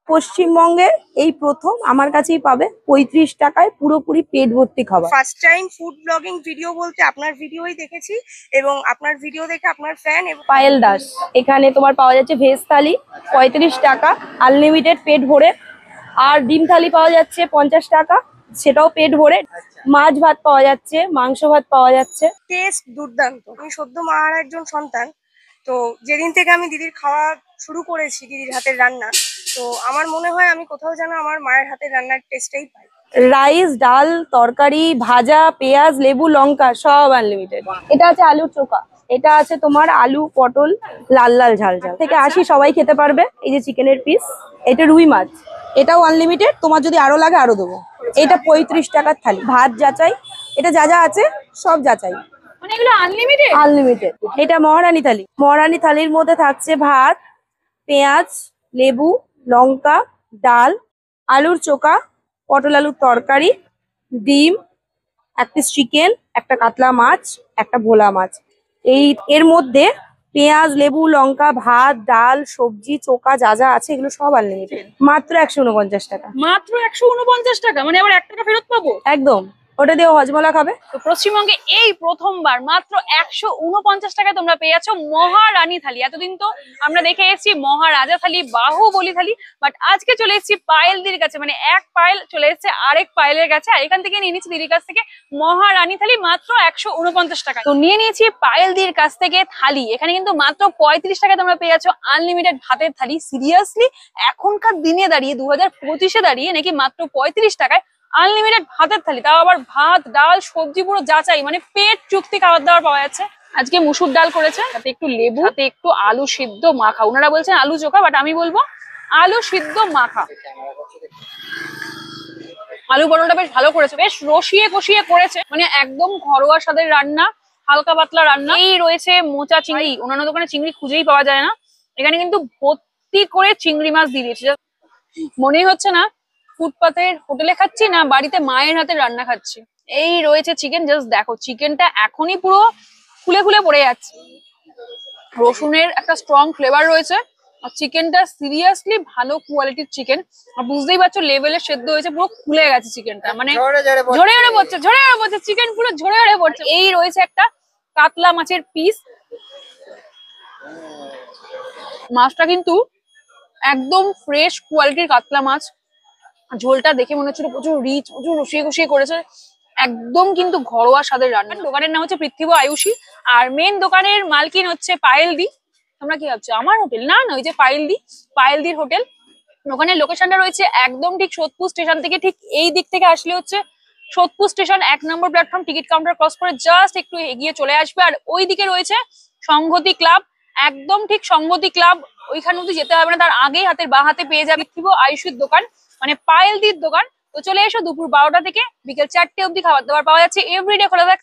পশ্চিমবঙ্গে এই প্রথম আমার কাছেই পাবে ৩৫ টাকায় পুরোপুরি পেট ভর্তি খাবার। First time food blogging video বলতে আপনার ভিডিওই দেখেছি এবং আপনার ভিডিও দেখে আপনার ফ্যান। এবং পায়েল দাস, এখানে তোমার পাওয়া যাচ্ছে ভেজ থালি ৩৫ টাকা আনলিমিটেড পেট ভরে, আর ডিম থালি পাওয়া যাচ্ছে 50 টাকা, সেটাও পেট ভরে। মাছ ভাত পাওয়া যাচ্ছে, মাংস ভাত পাওয়া যাচ্ছে। টেস্ট দুর্দান্ত। আমি সদ্য মার একজন সন্তান, তো যেদিন থেকে আমি দিদির খাওয়া শুরু করেছি, দিদির হাতের রান্না, তো আমার মনে হয় আমি কোথাও যেন আমার মায়ের হাতের রান্নার টেস্টটাই পাই। রাইস, ডাল, তরকারি, ভাজা, পেঁয়াজ, লেবু, লঙ্কা সব আনলিমিটেড। এটা আছে আলুর চোখা, এটা আছে তোমার আলু পটল লাল লাল ঝাল ঝাল থেকে 80 সবাই খেতে পারবে। এই যে চিকেনের পিস, এটা রুই মাছ, এটাও আনলিমিটেড, তোমার যদি আরো লাগে আরো দেবো। এটা 35 টাকার থালি। ভাত যাচাই, এটা যা যা আছে সব যাচাই, মানে এগুলো আনলিমিটেড আনলিমিটেড। এটা মহারানী থালি। মহারানী থালির মধ্যে থাকছে ভাত, পেঁয়াজ, লেবু, লঙ্কা, ডাল, আলুর চোখা, পটল আলুর তরকারি, ডিম, এক পিস চিকেন, একটা কাতলা মাছ, একটা ভোলা মাছ। এর মধ্যে পেঁয়াজ, লেবু, লঙ্কা, ভাত, ডাল, সবজি, চোখা যা যা আছে এগুলো সব আনলিমিটেড। মাত্র 149 টাকা। মাত্র 149 টাকা, মানে আবার 1 টাকা ফেরত পাবো? একদম, ওটা দিয়ে হজমলা খাবে। তো পশ্চিমবঙ্গে এই প্রথমবার মাত্র 149 টাকায় তোমরা পেয়ে যাচ্ছ মহারানী থালি। এতদিন তো আমরা দেখে এসেছি মহারাজা থালি, বাহুবলী থালি, বাট আজকে চলে এসেছি পায়েলদির কাছে, মানে এক পায়েল চলে এসেছে আরেক পায়েলের কাছে, আর এখান থেকে নিয়ে নিচ্ছি দিদির কাছ থেকে মহারানী থালি মাত্র 149 টাকা। তো নিয়ে নিয়েছি পায়েলদির কাছ থেকে থালি। এখানে কিন্তু মাত্র 35 টাকায় তোমরা পেয়ে যাচ্ছ আনলিমিটেড ভাতের থালি। সিরিয়াসলি এখনকার দিনে দাঁড়িয়ে 2025-এ দাঁড়িয়ে নাকি মাত্র 35 টাকায় আনলিমিটেড ভাতের থালি, তাও আবার ভাত, ডাল, সবজি পুরো যাচাই, মানে পেট চুক্তি খাবার দাবার পাওয়া যাচ্ছে। আজকে মুসুর ডাল করেছে, তাতে একটু লেবু, তাতে একটু আলু সিদ্ধ মাখা। ওনারা বলছেন আলু চোখা, বাট আমি বলবো আলু সিদ্ধ মাখা। আলু পটলটা বেশ ভালো করেছে, বেশ রসিয়ে কষিয়ে করেছে, মানে একদম ঘরোয়া স্বাদের রান্না, হালকা পাতলা রান্না। এই রয়েছে মোচা চিংড়ি, অন্যান্য দোকানে চিংড়ি খুঁজেই পাওয়া যায় না, এখানে কিন্তু ভর্তি করে চিংড়ি মাছ দিয়ে দিয়েছে। মনেই হচ্ছে না ফুটপাতের হোটেলে খাচ্ছি, না বাড়িতে মায়ের হাতে রান্না খাচ্ছি। এই রয়েছে চিকেন, জাস্ট দেখো চিকেনটা এখনই পুরো খুলে খুলে পড়ে যাচ্ছে। রসুনের একটা স্ট্রং ফ্লেভার রয়েছে, আর চিকেনটা সিরিয়াসলি ভালো কোয়ালিটির চিকেন। আর বুঝতেই পারছো লেভেলের সেদ্ধ হয়েছে, পুরো খুলে গেছে চিকেনটা, মানে ঝরে ঝরে পড়ছে চিকেন, পুরো ঝরে ঝরে পড়ছে। এই রয়েছে একটা কাতলা মাছের পিস, মাছটা কিন্তু একদম ফ্রেশ কোয়ালিটির কাতলা মাছ। ঝোলটা দেখে মনে হচ্ছিল প্রচুর রিচ, প্রচুর রসিয়ে কষিয়ে করেছে, একদম কিন্তু ঘরোয়া স্বাদের রান্না। দোকানের নাম হচ্ছে পৃথিব আয়ুষী, আর মেন দোকানের মালকিন হচ্ছে পায়েলদি। তোমরা কি ভাবছো আমার হোটেল? না না, ওই যে পায়েলদি, পায়েলদির হোটেল। ওখানে লোকেশনটা রয়েছে একদম ঠিক সোদপুর স্টেশন থেকে ঠিক এই দিক থেকে আসলে হচ্ছে সোদপুর স্টেশন 1 নম্বর প্ল্যাটফর্ম, টিকিট কাউন্টার ক্রস করে জাস্ট একটু এগিয়ে চলে আসবে, আর ওই দিকে রয়েছে সংহতি ক্লাব। একদম ঠিক সংহতি ক্লাব ওইখানে অব্দি যেতে হবে না, তার আগেই হাতের বা হাতে পেয়ে যাবে পৃথিব আয়ুষীর দোকান, মানে পায়েলদির দোকান। তো চলে এসো, দুপুর 12টা থেকে বিকেল 4টে অব্দি খাবার দাবার পাওয়া যাচ্ছে, এভরিডে খোলা থাকছে।